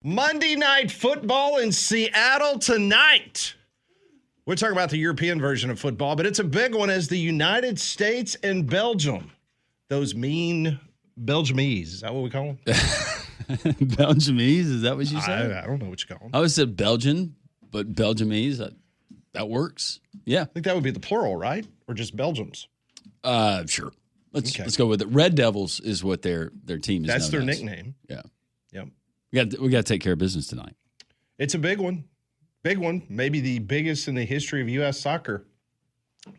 Monday Night Football in Seattle tonight. We're talking about the European version of football, but it's a big one as the United States and Belgium. Those mean Belgiumese. Is that what we call them? Belgiumese? Is that what you said? I don't know what you call them. I always said Belgian, but Belgiumese, that works. Yeah. I think that would be the plural, right? Or just Belgiums? Sure. Let's go with it. Red Devils is what their team is. That's their as. nickname. Yeah. Yep. We got to take care of business tonight. It's a big one. Big one. Maybe the biggest in the history of U.S. soccer.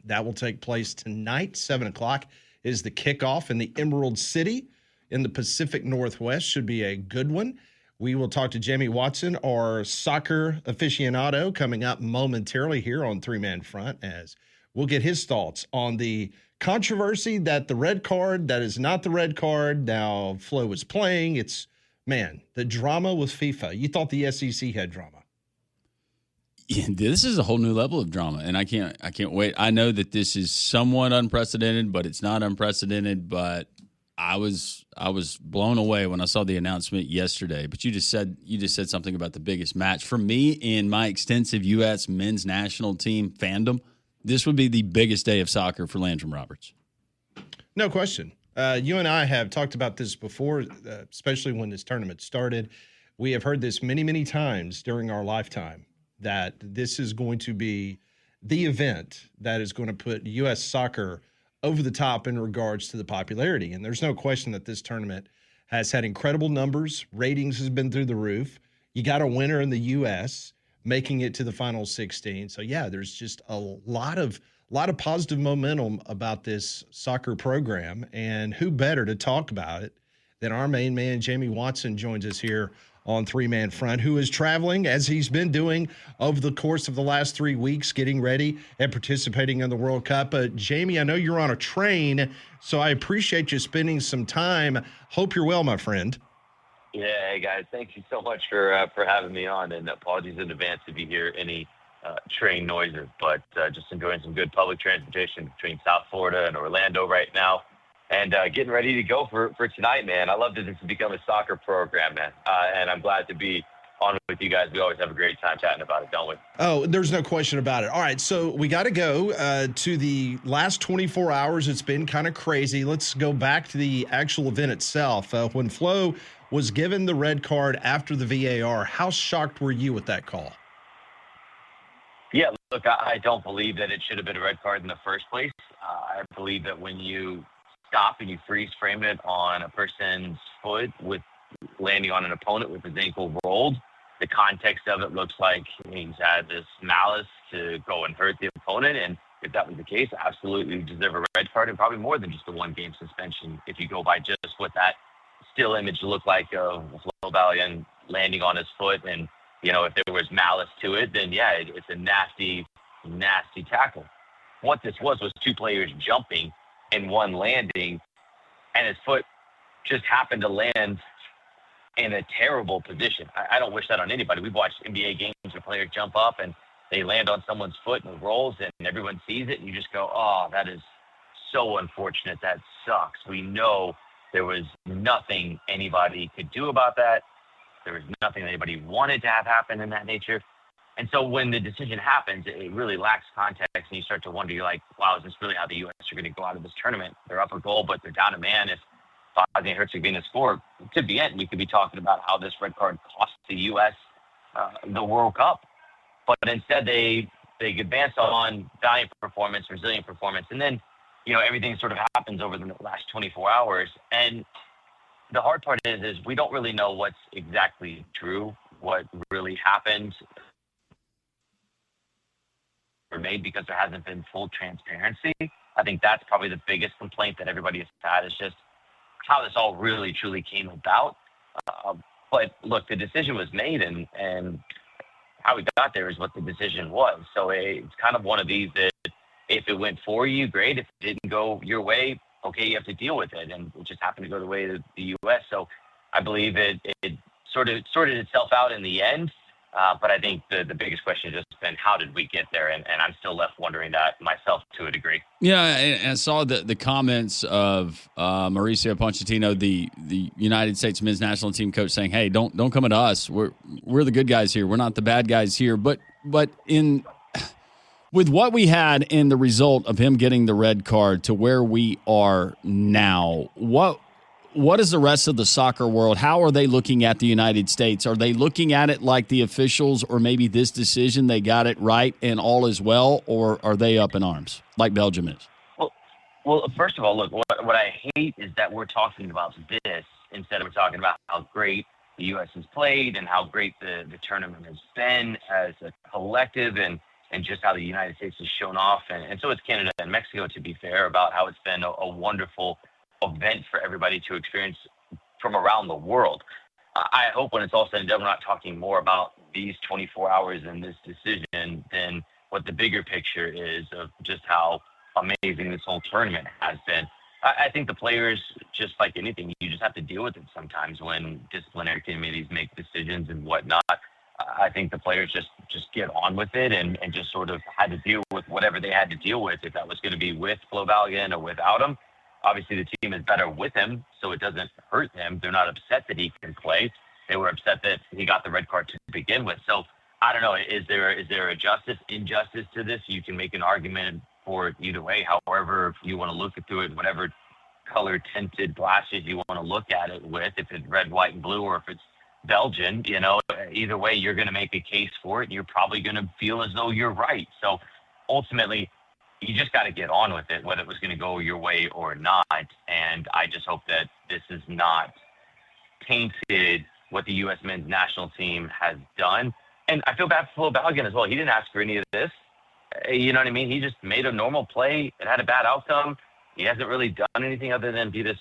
That will take place tonight. 7 o'clock is the kickoff in the Emerald City in the Pacific Northwest. Should be a good one. We will talk to Jamie Watson, our soccer aficionado, coming up momentarily here on Three Man Front, as we'll get his thoughts on the controversy that the red card, that is not the red card. Now Flo was playing. It's, man, the drama with FIFA. You thought the SEC had drama. Yeah, this is a whole new level of drama, and I can't wait. I know that this is somewhat unprecedented, but it's not unprecedented. But I was blown away when I saw the announcement yesterday. But you just said something about the biggest match for me in my extensive U.S. men's national team fandom. This would be the biggest day of soccer for Landrum Roberts. No question. You and I have talked about this before, especially when this tournament started. We have heard this many, many times during our lifetime, that this is going to be the event that is going to put U.S. soccer over the top in regards to the popularity. And there's no question that this tournament has had incredible numbers. Ratings has been through the roof. You got a winner in the U.S. making it to the final 16. So, yeah, there's just a lot of positive momentum about this soccer program. And who better to talk about it than our main man, Jamie Watson, joins us here on Three Man Front, who is traveling, as he's been doing over the course of the last 3 weeks, getting ready and participating in the World Cup. Jamie, I know you're on a train, so I appreciate you spending some time. Hope you're well, my friend. Yeah, hey guys, thank you so much for having me on, and apologies in advance if you hear any train noises, but just enjoying some good public transportation between South Florida and Orlando right now. And getting ready to go for tonight, man. I love that this has become a soccer program, man. And I'm glad to be on with you guys. We always have a great time chatting about it, don't we? Oh, there's no question about it. All right, so we got to go to the last 24 hours. It's been kind of crazy. Let's go back to the actual event itself. When Flo was given the red card after the VAR, how shocked were you with that call? Yeah, look, I don't believe that it should have been a red card in the first place. I believe that when you stop and you freeze frame it on a person's foot with landing on an opponent with his ankle rolled, the context of it looks like he's had this malice to go and hurt the opponent. And if that was the case, absolutely deserve a red card, and probably more than just a 1-game suspension if you go by just what that still image looked like of Folarin Balogun landing on his foot. And, you know, if there was malice to it, then yeah, it's a nasty, nasty tackle. What this was two players jumping and one landing, and his foot just happened to land in a terrible position. I don't wish that on anybody. We've watched NBA games where players jump up and they land on someone's foot and it rolls and everyone sees it and you just go, oh, that is so unfortunate. That sucks. We know there was nothing anybody could do about that. There was nothing anybody wanted to have happen in that nature. And so when the decision happens, it really lacks context, and you start to wonder, you're like, wow, is this really how the U.S. are going to go out of this tournament? They're up a goal, but they're down a man. If Bosnia-Herzegovina score, it could be it. We could be talking about how this red card cost the U.S. The World Cup. But instead, they advance on valiant performance, resilient performance, and then, you know, everything sort of happens over the last 24 hours. And the hard part is we don't really know what's exactly true, what really happened. Made because there hasn't been full transparency. I think that's probably the biggest complaint that everybody has had, is just how this all really truly came about. But look, the decision was made, and how we got there is what the decision was. So it's kind of one of these that if it went for you, great. If it didn't go your way, okay, you have to deal with it. And it just happened to go the way of the U.S. So I believe it sorted itself out in the end. But I think the biggest question has just been, how did we get there? And I'm still left wondering that myself to a degree. Yeah, and I saw the comments of Mauricio Pochettino, the United States men's national team coach, saying, "Hey, don't come at us. We're the good guys here. We're not the bad guys here." But with what we had in the result of him getting the red card to where we are now, what is the rest of the soccer world? How are they looking at the United States? Are they looking at it like the officials, or maybe this decision, they got it right and all is well, or are they up in arms like Belgium is? Well, first of all, look, what I hate is that we're talking about this instead of talking about how great the U.S. has played and how great the tournament has been as a collective, and just how the United States has shown off. And so it's Canada and Mexico, to be fair, about how it's been a wonderful event for everybody to experience from around the world. I hope when it's all said and done, we're not talking more about these 24 hours and this decision than what the bigger picture is of just how amazing this whole tournament has been. I think the players, just like anything, you just have to deal with it sometimes when disciplinary committees make decisions and whatnot. I think the players just get on with it and just sort of had to deal with whatever they had to deal with, if that was going to be with Folarin Balogun or without him. Obviously, the team is better with him, so it doesn't hurt them. They're not upset that he can play. They were upset that he got the red card to begin with. So I don't know. Is there a injustice to this? You can make an argument for it either way, however you want to look through it, whatever color tinted glasses you want to look at it with, if it's red, white, and blue, or if it's Belgian, either way, you're going to make a case for it. And you're probably going to feel as though you're right. So ultimately, you just got to get on with it, whether it was going to go your way or not. And I just hope that this is not tainted what the U.S. men's national team has done. And I feel bad for Folarin Balogun as well. He didn't ask for any of this. You know what I mean? He just made a normal play. It had a bad outcome. He hasn't really done anything other than be this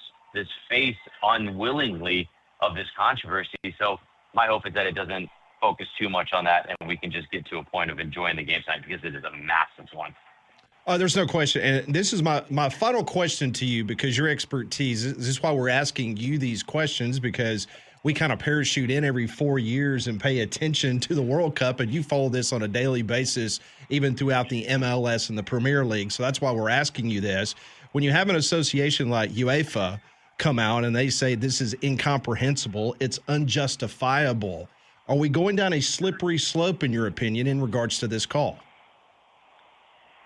face unwillingly of this controversy. So my hope is that it doesn't focus too much on that, and we can just get to a point of enjoying the game tonight, because it is a massive one. There's no question. And this is my final question to you, because your expertise, this is why we're asking you these questions, because we kind of parachute in every 4 years and pay attention to the World Cup, and you follow this on a daily basis, even throughout the MLS and the Premier League. So that's why we're asking you this. When you have an association like UEFA come out and they say this is incomprehensible, it's unjustifiable, are we going down a slippery slope, in your opinion, in regards to this call?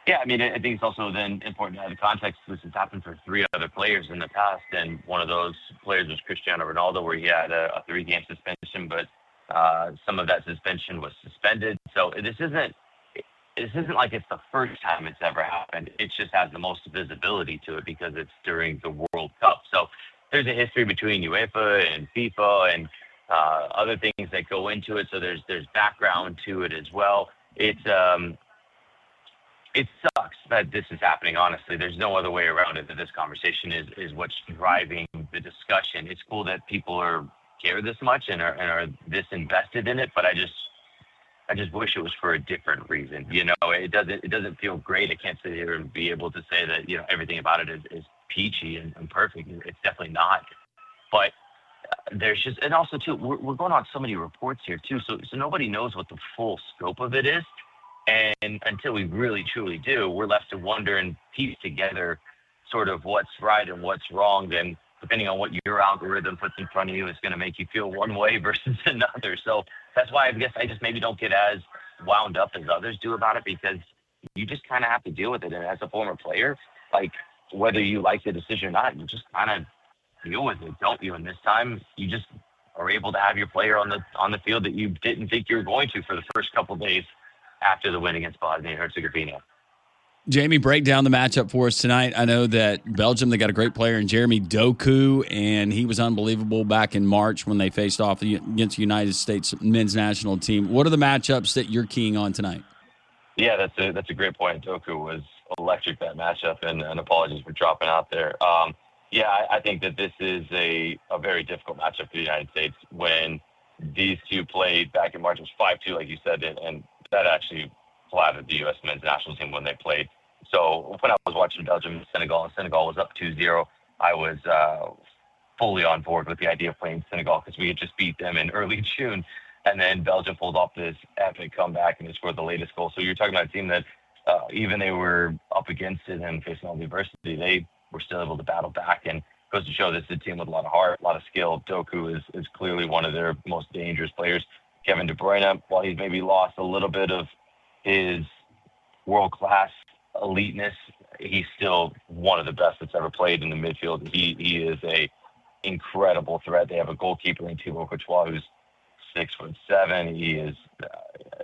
Yeah, I mean, I think it's also then important to have the context. This has happened for 3 other players in the past, and one of those players was Cristiano Ronaldo, where he had a 3-game suspension, but some of that suspension was suspended. So this isn't like it's the first time it's ever happened. It just has the most visibility to it because it's during the World Cup. So there's a history between UEFA and FIFA and other things that go into it. So there's background to it as well. It sucks that this is happening, honestly. There's no other way around it, that this conversation is what's driving the discussion. It's cool that people care this much and are this invested in it, but I just wish it was for a different reason. It doesn't feel great. I can't sit here and be able to say that, everything about it is peachy and perfect. It's definitely not. But there's just, and also too, we're going on so many reports here too. So nobody knows what the full scope of it is. And until we really, truly do, we're left to wonder and piece together sort of what's right and what's wrong. Then, depending on what your algorithm puts in front of you, it's going to make you feel one way versus another. So that's why I guess I just maybe don't get as wound up as others do about it, because you just kind of have to deal with it. And as a former player, like, whether you like the decision or not, you just kind of deal with it, don't you? And this time, you just are able to have your player on the field that you didn't think you were going to for the first couple of days after the win against Bosnia and Herzegovina. Jamie, break down the matchup for us tonight. I know that Belgium, they got a great player in Jeremy Doku, and he was unbelievable back in March when they faced off against the United States men's national team. What are the matchups that you're keying on tonight? Yeah, that's a great point. Doku was electric, that matchup, and apologies for dropping out there. I think that this is a very difficult matchup for the United States. When these two played back in March, it was 5-2, like you said, and that actually flattered the U.S. men's national team when they played. So when I was watching Belgium and Senegal was up 2-0, I was fully on board with the idea of playing Senegal, because we had just beat them in early June. And then Belgium pulled off this epic comeback and they scored the latest goal. So you're talking about a team that even they were up against it and facing all the adversity, they were still able to battle back. And goes to show this is a team with a lot of heart, a lot of skill. Doku is clearly one of their most dangerous players. Kevin De Bruyne, while he's maybe lost a little bit of his world-class eliteness, he's still one of the best that's ever played in the midfield. He is a incredible threat. They have a goalkeeper in Thibaut Courtois who's 6'7". He is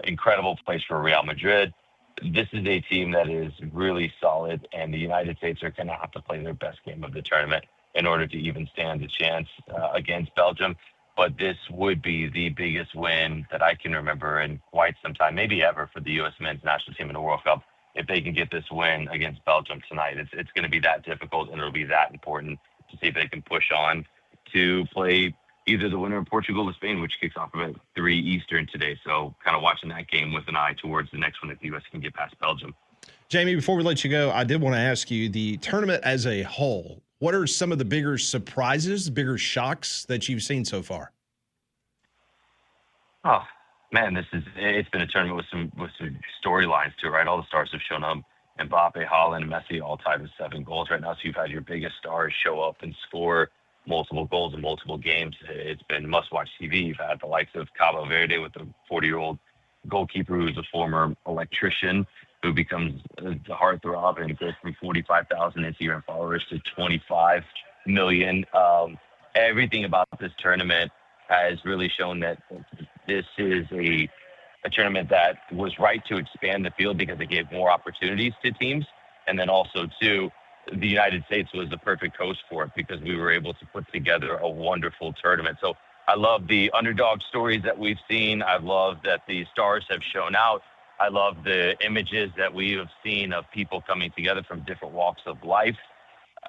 incredible, plays for Real Madrid. This is a team that is really solid, and the United States are going to have to play their best game of the tournament in order to even stand a chance against Belgium. But this would be the biggest win that I can remember in quite some time, maybe ever, for the U.S. men's national team in the World Cup. If they can get this win against Belgium tonight, it's going to be that difficult, and it'll be that important to see if they can push on to play either the winner of Portugal or Spain, which kicks off at 3 Eastern today. So kind of watching that game with an eye towards the next one if the U.S. can get past Belgium. Jamie, before we let you go, I did want to ask you, the tournament as a whole, what are some of the bigger surprises, bigger shocks that you've seen so far? Oh, man, it's been a tournament with some storylines to it, right? All the stars have shown up. Mbappe, Haaland, Messi all tied with 7 goals right now. So you've had your biggest stars show up and score multiple goals in multiple games. It's been must-watch TV. You've had the likes of Cabo Verde with the 40-year-old goalkeeper who's a former electrician who becomes the heartthrob and goes from 45,000 Instagram followers to 25 million. Everything about this tournament has really shown that this is a tournament that was right to expand the field because it gave more opportunities to teams. And then also, too, the United States was the perfect host for it because we were able to put together a wonderful tournament. So I love the underdog stories that we've seen. I love that the stars have shown out. I love the images that we have seen of people coming together from different walks of life.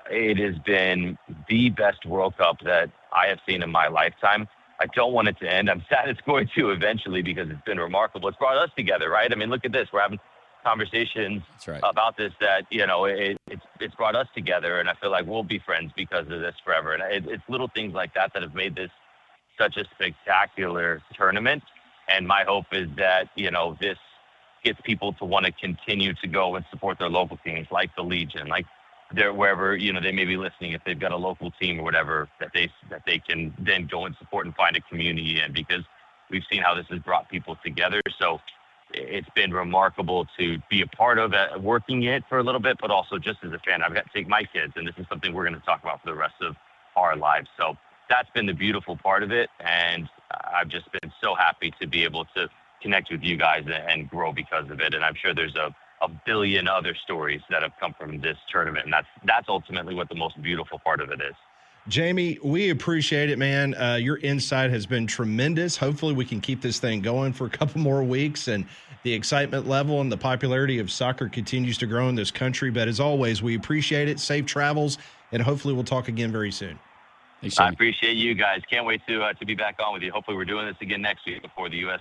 It has been the best World Cup that I have seen in my lifetime. I don't want it to end. I'm sad it's going to eventually because it's been remarkable. It's brought us together, right? I mean, look at this. We're having conversations about this that, it's brought us together, and I feel like we'll be friends because of this forever. And it's little things like that that have made this such a spectacular tournament. And my hope is that, this gets people to want to continue to go and support their local teams like the Legion, like wherever, they may be listening, if they've got a local team or whatever that they can then go and support and find a community in, because we've seen how this has brought people together. So it's been remarkable to be a part of it, working it for a little bit, but also just as a fan, I've got to take my kids, and this is something we're going to talk about for the rest of our lives. So that's been the beautiful part of it. And I've just been so happy to be able to connect with you guys and grow because of it. And I'm sure there's a billion other stories that have come from this tournament. And that's ultimately what the most beautiful part of it is. Jamie, we appreciate it, man. Your insight has been tremendous. Hopefully we can keep this thing going for a couple more weeks and the excitement level and the popularity of soccer continues to grow in this country. But as always, we appreciate it. Safe travels, and hopefully we'll talk again very soon. Thanks, I appreciate you guys. Can't wait to be back on with you. Hopefully we're doing this again next week before the U.S.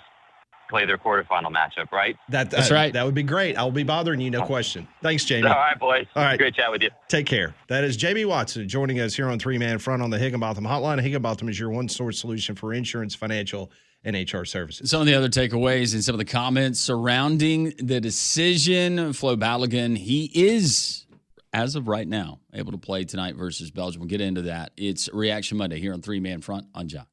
play their quarterfinal matchup, right? That's right. That would be great. I'll be bothering you, no question. Thanks, Jamie. All right, boys. All right. Great chat with you. Take care. That is Jamie Watson joining us here on Three Man Front on the Higginbotham Hotline. Higginbotham is your one-source solution for insurance, financial, and HR services. Some of the other takeaways and some of the comments surrounding the decision, Folarin Balogun, he is, as of right now, able to play tonight versus Belgium. We'll get into that. It's Reaction Monday here on Three Man Front on John.